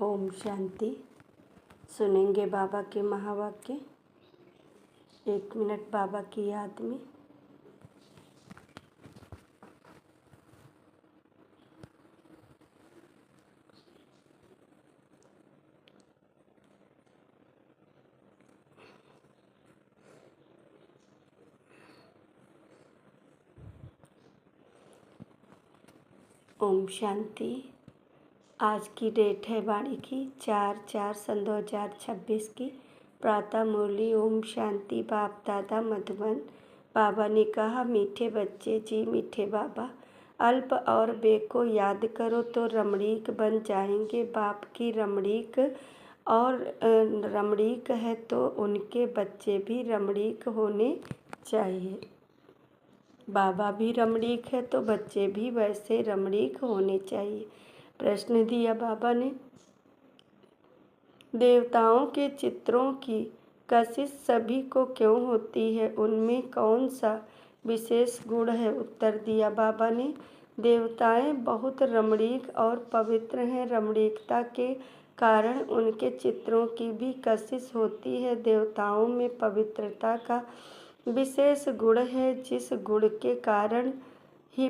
ओम शांति। सुनेंगे बाबा के महावाक्य। 1 मिनट बाबा की याद में। ओम शांति। आज की डेट है वाणी की 4/4/2026 की। प्रातः मुरली। ओम शांति। बाप दादा मधुबन। बाबा ने कहा, मीठे बच्चे जी, मीठे बाबा, अल्प और बे को याद करो तो रमणीक बन जाएंगे। बाप की रमणीक और रमणीक है तो उनके बच्चे भी रमणीक होने चाहिए। बाबा भी रमणीक है तो बच्चे भी वैसे रमणीक होने चाहिए। प्रश्न दिया बाबा ने, देवताओं के चित्रों की कशिश सभी को क्यों होती है? उनमें कौन सा विशेष गुण है? उत्तर दिया बाबा ने, देवताएं बहुत रमणीक और पवित्र हैं। रमणीकता के कारण उनके चित्रों की भी कशिश होती है। देवताओं में पवित्रता का विशेष गुण है, जिस गुण के कारण ही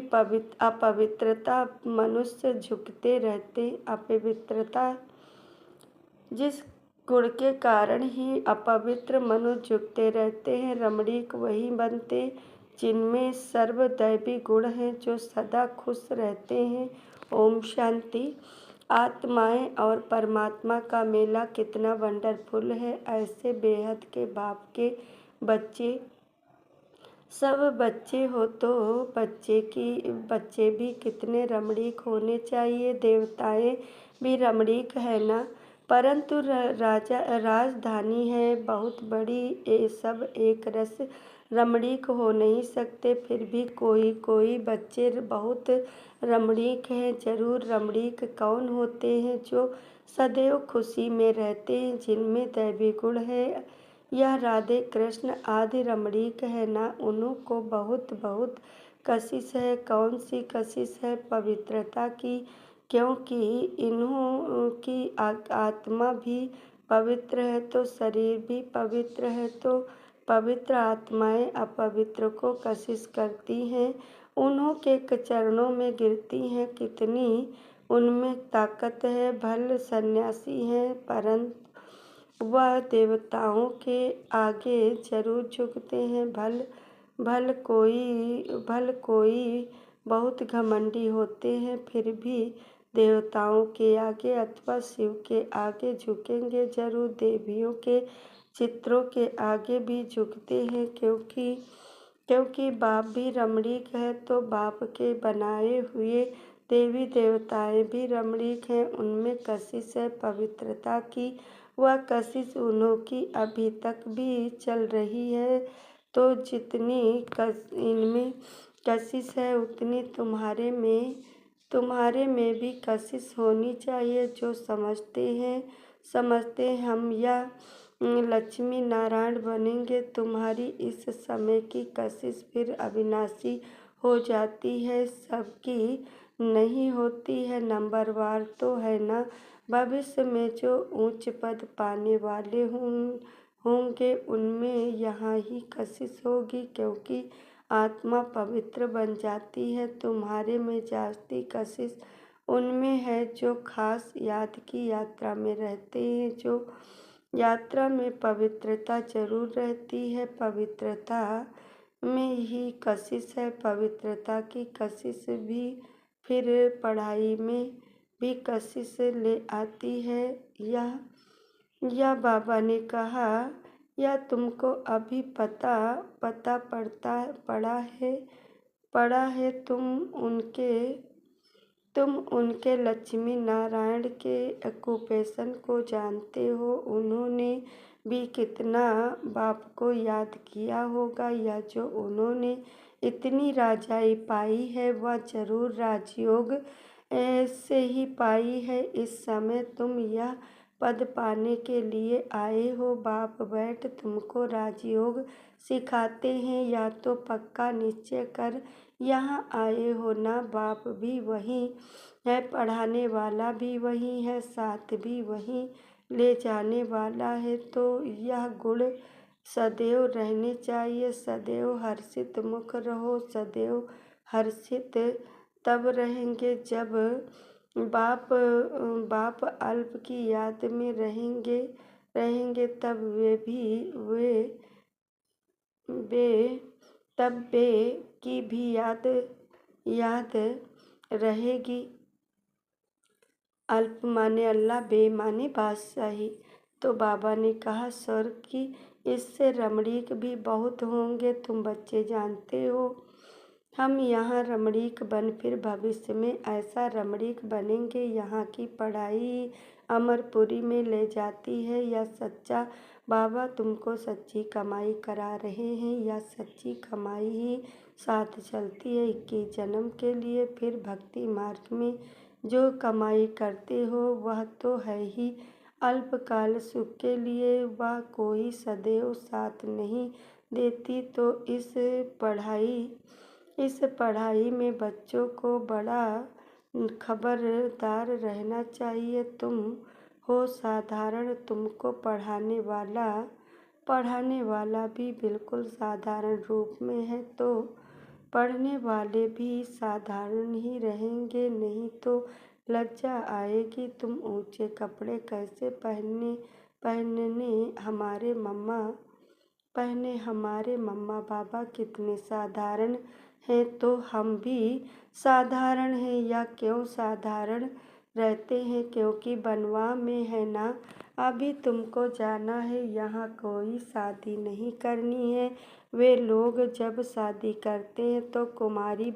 अपवित्रता मनुष्य झुकते रहते। जिस गुण के कारण ही अपवित्र मनुष्य झुकते रहते हैं। रमणीक वही बनते जिनमें सर्वदैवी गुण हैं, जो सदा खुश रहते हैं। ओम शांति। आत्माएं और परमात्मा का मेला कितना वंडरफुल है। ऐसे बेहद के बाप के बच्चे सब बच्चे हो तो बच्चे भी कितने रमणीक होने चाहिए। देवताएं भी रमणीक है ना, परंतु राजधानी है बहुत बड़ी, ये सब एक रस रमणीक हो नहीं सकते। फिर भी कोई बच्चे बहुत रमणीक हैं। जरूर रमणीक कौन होते हैं? जो सदैव खुशी में रहते हैं, जिनमें दैवी गुण है। यह राधे कृष्ण आदि रमणीक है ना, उन्हों को बहुत कशिश है। कौन सी कशिश है? पवित्रता की, क्योंकि इन्हों की आत्मा भी पवित्र है तो शरीर भी पवित्र है। तो पवित्र आत्माएं अपवित्र को कशिश करती हैं, उन्हों के चरणों में गिरती हैं। कितनी उनमें ताकत है। भल सन्यासी हैं, परंतु वह देवताओं के आगे जरूर झुकते हैं। भल कोई बहुत घमंडी होते हैं, फिर भी देवताओं के आगे अथवा शिव के आगे झुकेंगे जरूर। देवियों के चित्रों के आगे भी झुकते हैं, क्योंकि बाप भी रमणीक है तो बाप के बनाए हुए देवी देवताएं भी रमणीक हैं। उनमें कशिश है पवित्रता की। वह कशिश उन्हों की अभी तक भी चल रही है। तो जितनी इनमें कशिश है उतनी तुम्हारे में भी कशिश होनी चाहिए। जो समझते हम या लक्ष्मी नारायण बनेंगे। तुम्हारी इस समय की कशिश फिर अविनाशी हो जाती है, सबकी नहीं होती है। नंबरवार तो है ना। भविष्य में जो उच्च पद पाने वाले होंगे उनमें यहाँ ही कशिश होगी, क्योंकि आत्मा पवित्र बन जाती है। तुम्हारे में जास्ती कशिश उनमें है जो खास याद की यात्रा में रहते हैं। जो यात्रा में पवित्रता जरूर रहती है, पवित्रता में ही कशिश है। पवित्रता की कशिश भी फिर पढ़ाई में भी कशिश ले आती है। यह बाबा ने कहा, यह तुमको अभी पता पड़ा है। तुम उनके लक्ष्मी नारायण के ऑक्यूपेशन को जानते हो। उन्होंने भी कितना बाप को याद किया होगा। या जो उन्होंने इतनी राजाई पाई है वह जरूर राजयोग से ही पाई है। इस समय तुम यह पद पाने के लिए आए हो। बाप बैठ तुमको राजयोग सिखाते हैं, या तो पक्का निश्चय कर यहाँ आए हो ना। बाप भी वही है, पढ़ाने वाला भी वही है, साथ भी वही ले जाने वाला है। तो यह गुण सदैव रहने चाहिए। सदैव हर्षित मुख रहो। सदैव हर्षित तब रहेंगे जब बाप अल्प की याद में रहेंगे तब वे तब वे की भी याद रहेगी। अल्प माने अल्लाह, बे माने बादशाही। तो बाबा ने कहा, स्वर्ग की इससे रमणीक भी बहुत होंगे, तुम बच्चे जानते हो। हम यहाँ रमणीक बन फिर भविष्य में ऐसा रमणीक बनेंगे। यहाँ की पढ़ाई अमरपुरी में ले जाती है या सच्चा बाबा तुमको सच्ची कमाई करा रहे हैं या सच्ची कमाई ही साथ चलती है 21 जन्म के लिए। फिर भक्ति मार्ग में जो कमाई करते हो वह तो है ही अल्पकाल सुख के लिए, वह कोई सदैव साथ नहीं देती। तो इस पढ़ाई में बच्चों को बड़ा खबरदार रहना चाहिए। तुम हो साधारण, तुमको पढ़ाने वाला भी बिल्कुल साधारण रूप में है, तो पढ़ने वाले भी साधारण ही रहेंगे। नहीं तो लज्जा आएगी। तुम ऊंचे कपड़े कैसे पहने हमारे मम्मा पापा कितने साधारण हैं, तो हम भी साधारण हैं। या क्यों साधारण रहते हैं? क्योंकि बनवा में है ना। अभी तुमको जाना है, यहाँ कोई शादी नहीं करनी है। वे लोग जब शादी करते हैं तो कुमारी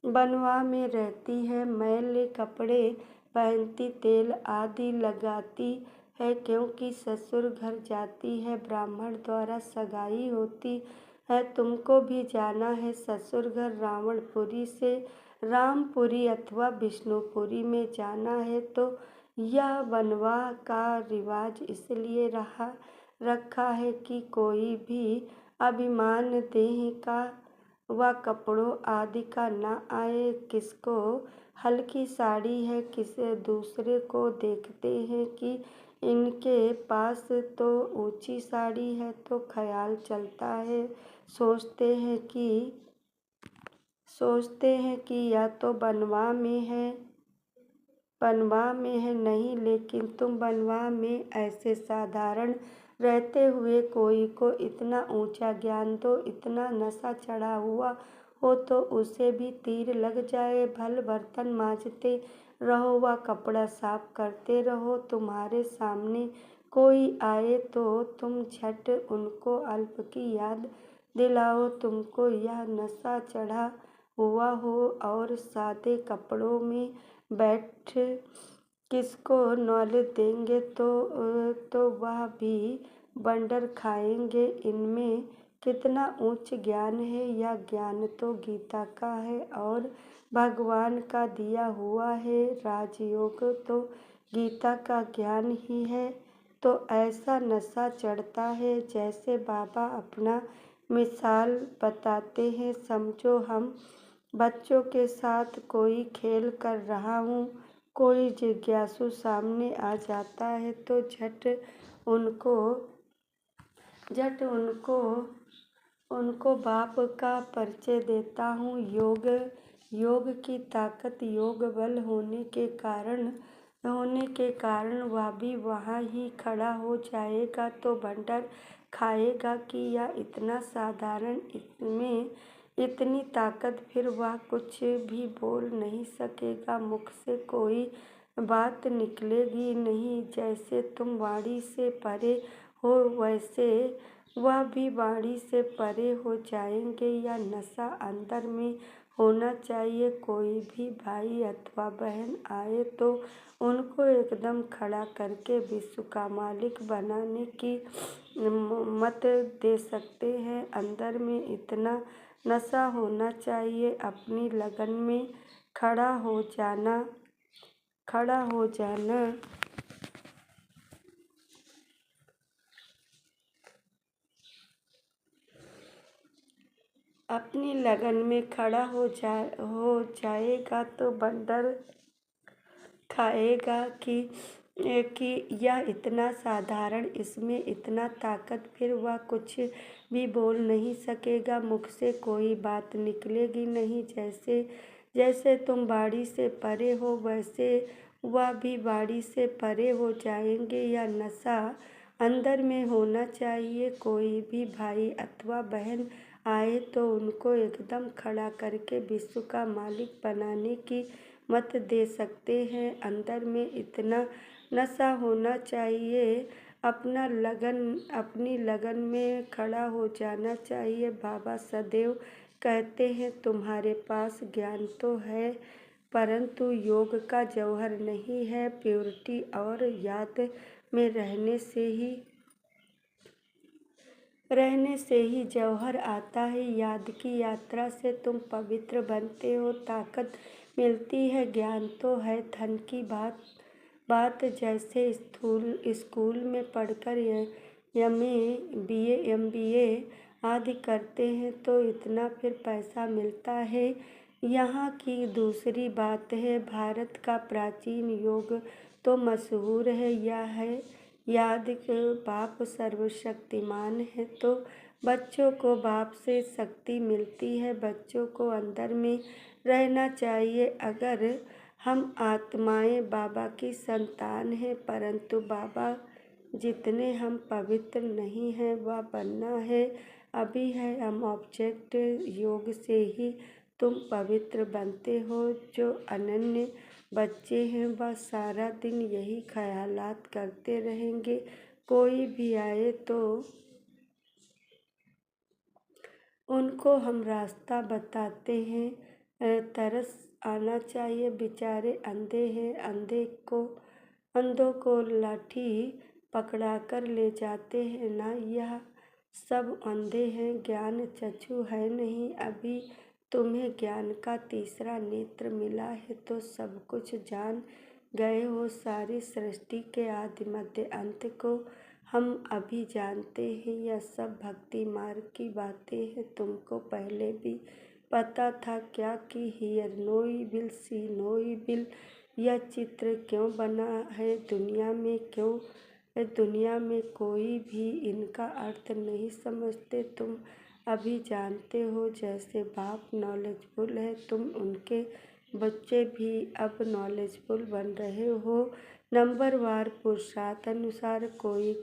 बनवा में रहती है, मैले कपड़े पहनती, तेल आदि लगाती है, क्योंकि ससुर घर जाती है, ब्राह्मण द्वारा सगाई होती है। तुमको भी जाना है ससुर घर, रावणपुरी से रामपुरी अथवा विष्णुपुरी में जाना है। तो यह बनवा का रिवाज इसलिए रखा है कि कोई भी अभिमान देह का व कपड़ों आदि का न आए। किसको हल्की साड़ी है, किसी दूसरे को देखते हैं कि इनके पास तो ऊंची साड़ी है, तो ख्याल चलता है, सोचते हैं कि या तो बनवा में है। नहीं, लेकिन तुम बनवा में ऐसे साधारण रहते हुए कोई को इतना ऊंचा ज्ञान दो, इतना नशा चढ़ा हुआ हो तो उसे भी तीर लग जाए। भल बर्तन मांजते रहो व कपड़ा साफ करते रहो। तुम्हारे सामने कोई आए तो तुम झट उनको अल्प की याद दिलाओ। तुमको यह नशा चढ़ा हुआ हो और सादे कपड़ों में बैठ किसको नॉलेज देंगे तो वह भी बंडर खाएंगे। इनमें कितना उच्च ज्ञान है। यह ज्ञान तो गीता का है और भगवान का दिया हुआ है। राजयोग तो गीता का ज्ञान ही है। तो ऐसा नशा चढ़ता है जैसे बाबा अपना मिसाल बताते हैं। समझो हम बच्चों के साथ कोई खेल कर रहा हूँ, कोई जिज्ञासु सामने आ जाता है तो झट उनको बाप का परिचय देता हूँ। योग की ताकत, योग बल होने के कारण वह भी वहाँ ही खड़ा हो जाएगा। तो बंडर खाएगा कि यह इतना साधारण, इसमें इतनी ताकत, फिर वह कुछ भी बोल नहीं सकेगा, मुख से कोई बात निकलेगी नहीं। जैसे तुम वाणी से परे हो वैसे वह भी वाणी से परे हो जाएंगे। या नशा अंदर में होना चाहिए। कोई भी भाई अथवा बहन आए तो उनको एकदम खड़ा करके विश्व का मालिक बनाने की मत दे सकते हैं। अंदर में इतना नशा होना चाहिए, अपनी लगन में खड़ा हो जाना। अपनी लगन में खड़ा हो जाएगा तो बंदर खाएगा कि यह इतना साधारण, इसमें इतना ताकत, फिर वह कुछ भी बोल नहीं सकेगा, मुख से कोई बात निकलेगी नहीं। जैसे जैसे तुम बाड़ी से परे हो, वैसे वह भी बाड़ी से परे हो जाएंगे। यह नशा अंदर में होना चाहिए। कोई भी भाई अथवा बहन आए तो उनको एकदम खड़ा करके विश्व का मालिक बनाने की मत दे सकते हैं। अंदर में इतना नशा होना चाहिए, अपनी लगन में खड़ा हो जाना चाहिए। बाबा सदैव कहते हैं, तुम्हारे पास ज्ञान तो है परंतु योग का जौहर नहीं है। प्योरिटी और याद में रहने से ही जौहर आता है। याद की यात्रा से तुम पवित्र बनते हो, ताकत मिलती है। ज्ञान तो है धन की बात जैसे स्कूल में पढ़कर MBA आदि करते हैं तो इतना फिर पैसा मिलता है। यहाँ की दूसरी बात है, भारत का प्राचीन योग तो मशहूर है। यह है याद बाप सर्वशक्तिमान है, तो बच्चों को बाप से शक्ति मिलती है। बच्चों को अंदर में रहना चाहिए। अगर हम आत्माएं बाबा की संतान हैं, परंतु बाबा जितने हम पवित्र नहीं हैं वह बनना है, अभी है। हम ऑब्जेक्ट योग से ही तुम पवित्र बनते हो। जो अनन्य बच्चे हैं वह सारा दिन यही ख्यालात करते रहेंगे। कोई भी आए तो उनको हम रास्ता बताते हैं। तरस आना चाहिए, बेचारे अंधे हैं। अंधों को लाठी पकड़ाकर ले जाते हैं ना, यह सब अंधे हैं, ज्ञान चक्षु है नहीं। अभी तुम्हें ज्ञान का तीसरा नेत्र मिला है तो सब कुछ जान गए हो। सारी सृष्टि के आदि मध्य अंत को हम अभी जानते हैं। यह सब भक्ति मार्ग की बातें हैं। तुमको पहले भी पता था क्या कि hear no evil see no evil, यह चित्र क्यों बना है दुनिया में कोई भी इनका अर्थ नहीं समझते। तुम अभी जानते हो। जैसे बाप नॉलेजफुल है, तुम उनके बच्चे भी अब नॉलेजफुल बन रहे हो। नंबरवार पुरुषार्थ अनुसार कोई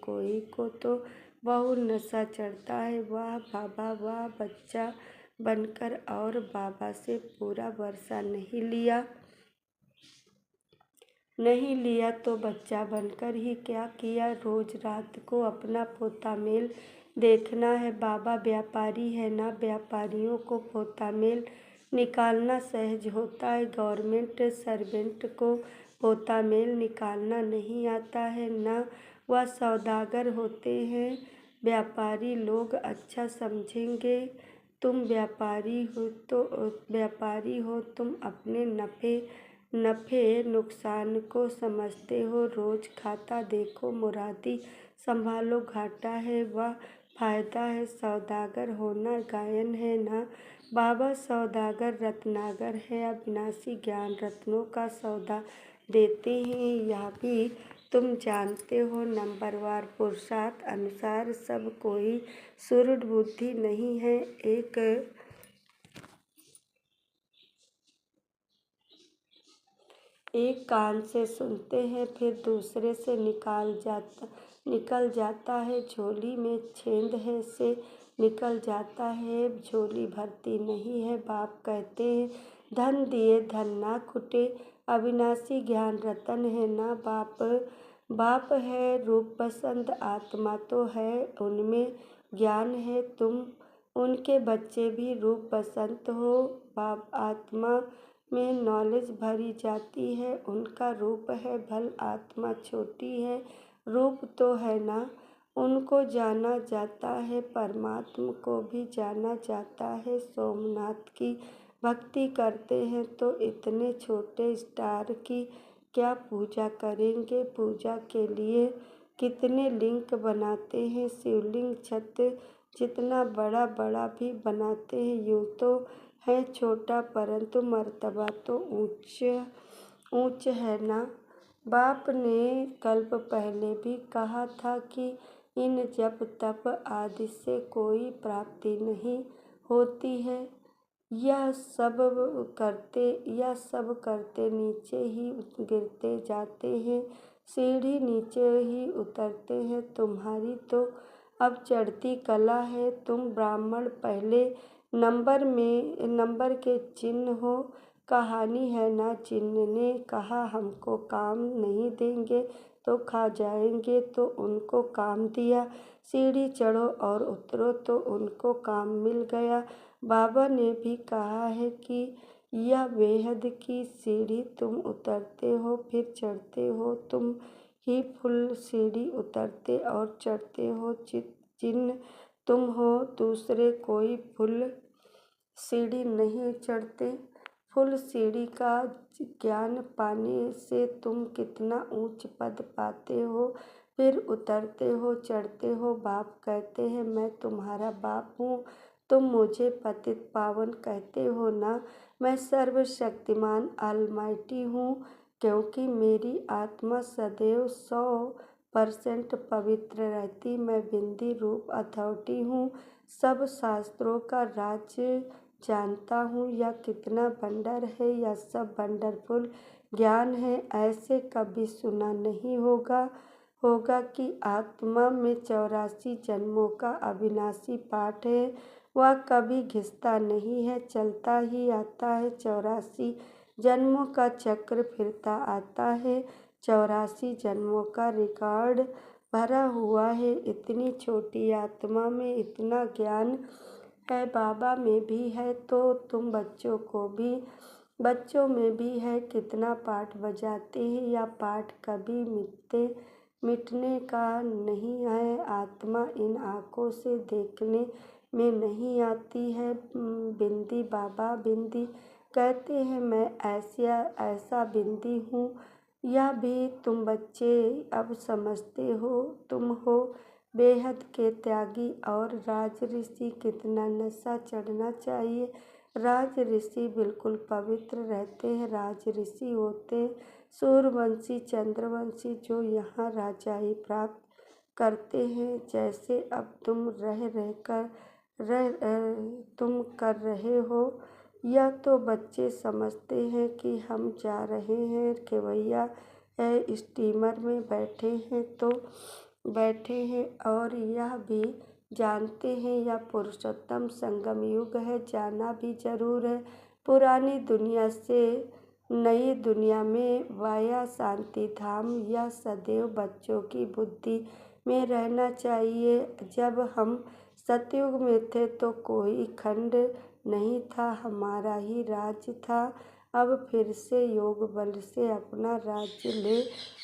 को तो बहुत नशा चढ़ता है। वाह बाबा वाह, बच्चा बनकर और बाबा से पूरा वर्षा नहीं लिया तो बच्चा बनकर ही क्या किया। रोज रात को अपना पोता मेल देखना है। बाबा व्यापारी है ना, व्यापारियों को पोता मेल निकालना सहज होता है। गवर्नमेंट सर्वेंट को पोता मेल निकालना नहीं आता है, न वह सौदागर होते हैं। व्यापारी लोग अच्छा समझेंगे तुम व्यापारी हो, तुम अपने नफ़े नुकसान को समझते हो। रोज खाता देखो, मुरादी संभालो, घाटा है वह फायदा है। सौदागर होना गायन है ना, बाबा सौदागर रत्नागर है। अविनाशी ज्ञान रत्नों का सौदा देते हैं, यह भी तुम जानते हो। नंबरवार पुरुषार्थ अनुसार सब कोई सुदृढ़ बुद्धि नहीं है। एक कान से सुनते हैं फिर दूसरे से निकल जाता है। झोली में छेद है से निकल जाता है, झोली भरती नहीं है। बाप कहते हैं, धन दिए धन ना खुटे। अविनाशी ज्ञान रतन है ना, बाप है रूप पसंद, आत्मा तो है उनमें ज्ञान है। तुम उनके बच्चे भी रूप पसंद हो। बाप आत्मा में नॉलेज भरी जाती है, उनका रूप है भल आत्मा छोटी है। रूप तो है ना, उनको जाना जाता है, परमात्मा को भी जाना जाता है। सोमनाथ की भक्ति करते हैं तो इतने छोटे स्टार की क्या पूजा करेंगे। पूजा के लिए कितने लिंग बनाते हैं, शिवलिंग छत जितना बड़ा बड़ा भी बनाते हैं, यूँ तो है छोटा परंतु मर्तबा तो ऊंच है ना। बाप ने कल्प पहले भी कहा था कि इन जप तप आदि से कोई प्राप्ति नहीं होती है। यह सब करते नीचे ही गिरते जाते हैं, सीढ़ी नीचे ही उतरते हैं। तुम्हारी तो अब चढ़ती कला है। तुम ब्राह्मण पहले नंबर के चिन्ह हो। कहानी है ना, चिन्ह ने कहा हमको काम नहीं देंगे तो खा जाएंगे, तो उनको काम दिया। सीढ़ी चढ़ो और उतरो तो उनको काम मिल गया। बाबा ने भी कहा है कि यह बेहद की सीढ़ी तुम उतरते हो फिर चढ़ते हो, तुम ही फुल सीढ़ी उतरते और चढ़ते हो। चिन्ह तुम हो, दूसरे कोई फुल सीढ़ी नहीं चढ़ते। फुल सीढ़ी का ज्ञान पाने से तुम कितना ऊंच पद पाते हो, फिर उतरते हो, चढ़ते हो। बाप कहते हैं मैं तुम्हारा बाप हूँ, तुम मुझे पतित पावन कहते हो ना। मैं सर्वशक्तिमान अलमाइटी हूँ, क्योंकि मेरी आत्मा सदैव 100% पवित्र रहती। मैं बिंदी रूप अथॉरिटी हूँ, सब शास्त्रों का राज जानता हूँ। यह कितना वंडर है, यह सब वंडरफुल ज्ञान है। ऐसे कभी सुना नहीं होगा कि आत्मा में 84 जन्मों का अविनाशी पाठ है। वह कभी घिसता नहीं है, चलता ही आता है। 84 जन्मों का चक्र फिरता आता है। 84 जन्मों का रिकॉर्ड भरा हुआ है। इतनी छोटी आत्मा में इतना ज्ञान है, बाबा में भी है तो तुम बच्चों में भी है। कितना पाठ बजाते हैं, या पाठ कभी मिटने का नहीं है। आत्मा इन आँखों से देखने में नहीं आती है। बिंदी बाबा बिंदी कहते हैं, मैं ऐसा बिंदी हूँ। यह भी तुम बच्चे अब समझते हो। तुम हो बेहद के त्यागी और राज ऋषि। कितना नशा चढ़ना चाहिए। राज ऋषि बिल्कुल पवित्र रहते हैं। राज ऋषि होते सूर्यवंशी चंद्रवंशी, जो यहाँ राजाई प्राप्त करते हैं। जैसे अब तुम कर रहे हो। यह तो बच्चे समझते हैं कि हम जा रहे हैं, केवैया है, स्टीमर में बैठे हैं और यह भी जानते हैं यह पुरुषोत्तम संगम युग है। जाना भी जरूर है। पुरानी दुनिया से नई दुनिया में वाया शांति धाम। यह सदैव बच्चों की बुद्धि में रहना चाहिए। जब हम सतयुग में थे तो कोई खंड नहीं था, हमारा ही राज्य था। अब फिर से योग बल से अपना राज्य ले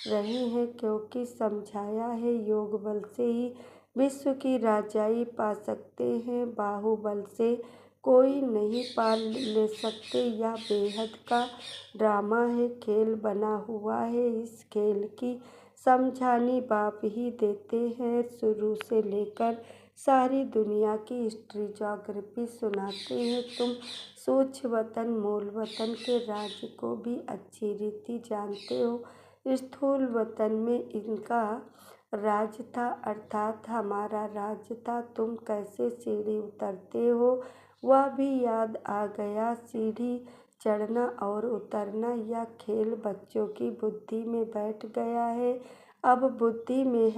रहे हैं, क्योंकि समझाया है योग बल से ही विश्व की राजाई पा सकते हैं। बाहुबल से कोई नहीं पा ले सकते। यह बेहद का ड्रामा है, खेल बना हुआ है। इस खेल की समझानी बाप ही देते हैं। शुरू से लेकर सारी दुनिया की हिस्ट्री ज्योग्राफी सुनाते हैं। तुम सूक्ष्म वतन मूल वतन के राज्य को भी अच्छी रीति जानते हो। स्थूल वतन में इनका राज था, अर्थात हमारा राज था। तुम कैसे सीढ़ी उतरते हो वह भी याद आ गया। सीढ़ी चढ़ना और उतरना यह खेल बच्चों की बुद्धि में बैठ गया है। अब बुद्धि में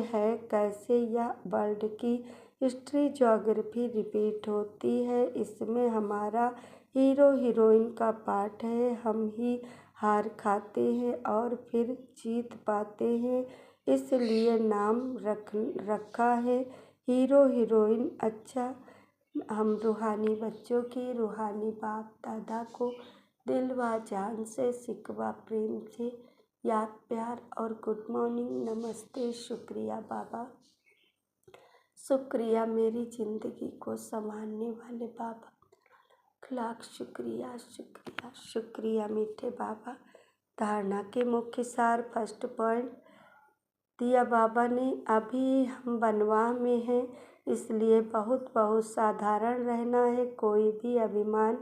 है कैसे यह वर्ल्ड की हिस्ट्री ज्योग्राफी रिपीट होती है। इसमें हमारा हीरो हीरोइन का पार्ट है। हम ही हार खाते हैं और फिर जीत पाते हैं, इसलिए नाम रखा है हीरो हीरोइन। अच्छा, हम रूहानी बच्चों की रूहानी बाप दादा को दिल व जान से सिकवा प्रेम से याद प्यार और गुड मॉर्निंग, नमस्ते, शुक्रिया बाबा। शुक्रिया मेरी ज़िंदगी को संभालने वाले बाबा। लाख शुक्रिया शुक्रिया शुक्रिया मीठे बाबा। धारणा के मुख्य सार। फर्स्ट पॉइंट, दिया बाबा ने। अभी हम बनवाह में हैं, इसलिए बहुत बहुत साधारण रहना है। कोई भी अभिमान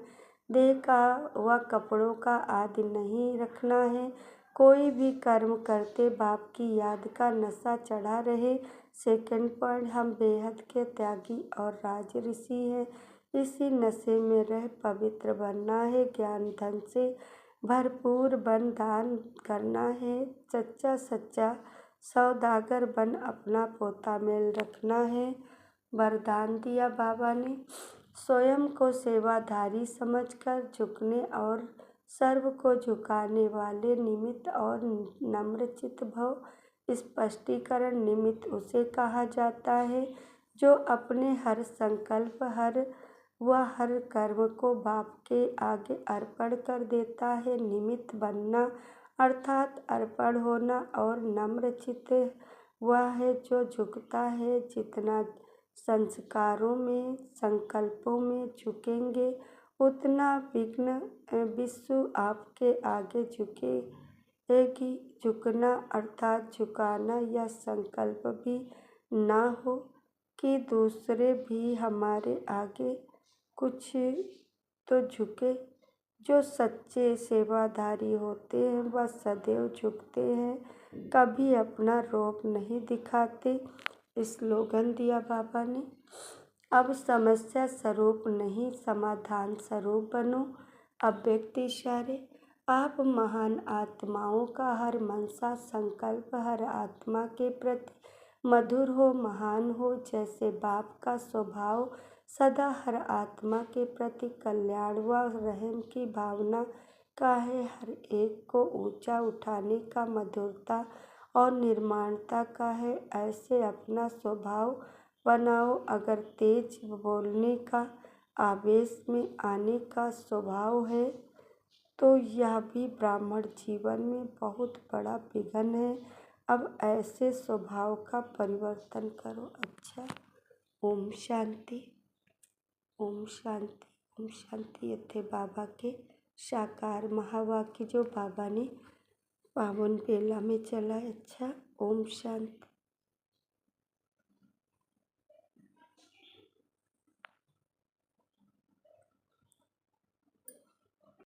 देह का व कपड़ों का आदि नहीं रखना है। कोई भी कर्म करते बाप की याद का नशा चढ़ा रहे। सेकंड पॉइंट, हम बेहद के त्यागी और राज ऋषि हैं। इसी नशे में रह पवित्र बनना है। ज्ञान धन से भरपूर बन दान करना है। सच्चा सच्चा सौदागर बन अपना पोता मेल रखना है। वरदान दिया बाबा ने, स्वयं को सेवाधारी समझकर झुकने और सर्व को झुकाने वाले निमित्त और नम्रचित भव। स्पष्टीकरण, निमित्त उसे कहा जाता है जो अपने हर संकल्प हर कर्म को बाप के आगे अर्पण कर देता है। निमित्त बनना अर्थात अर्पण होना, और नम्रचित वह है जो झुकता है। जितना संस्कारों में संकल्पों में झुकेंगे, उतना विघ्न विश्व आपके आगे झुकेगी। झुकना अर्थात झुकाना, यह संकल्प भी ना हो कि दूसरे भी हमारे आगे कुछ तो झुके। जो सच्चे सेवाधारी होते हैं वह सदैव झुकते हैं, कभी अपना रोब नहीं दिखाते। स्लोगन दिया बाबा ने, अब समस्या स्वरूप नहीं समाधान स्वरूप बनो। अव्यक्त इशारे, आप महान आत्माओं का हर मनसा संकल्प हर आत्मा के प्रति मधुर हो, महान हो। जैसे बाप का स्वभाव सदा हर आत्मा के प्रति कल्याण व रहम की भावना का है, हर एक को ऊंचा उठाने का मधुरता और निर्माणता का है। ऐसे अपना स्वभाव बनाओ। अगर तेज बोलने का, आवेश में आने का स्वभाव है तो यह भी ब्राह्मण जीवन में बहुत बड़ा विघ्न है। अब ऐसे स्वभाव का परिवर्तन करो। अच्छा, ओम शांति, ओम शांति, ओम शांति। ये थे बाबा के साकार महावाक्य जो बाबा ने पावन बेला में चला। अच्छा, ओम शांति।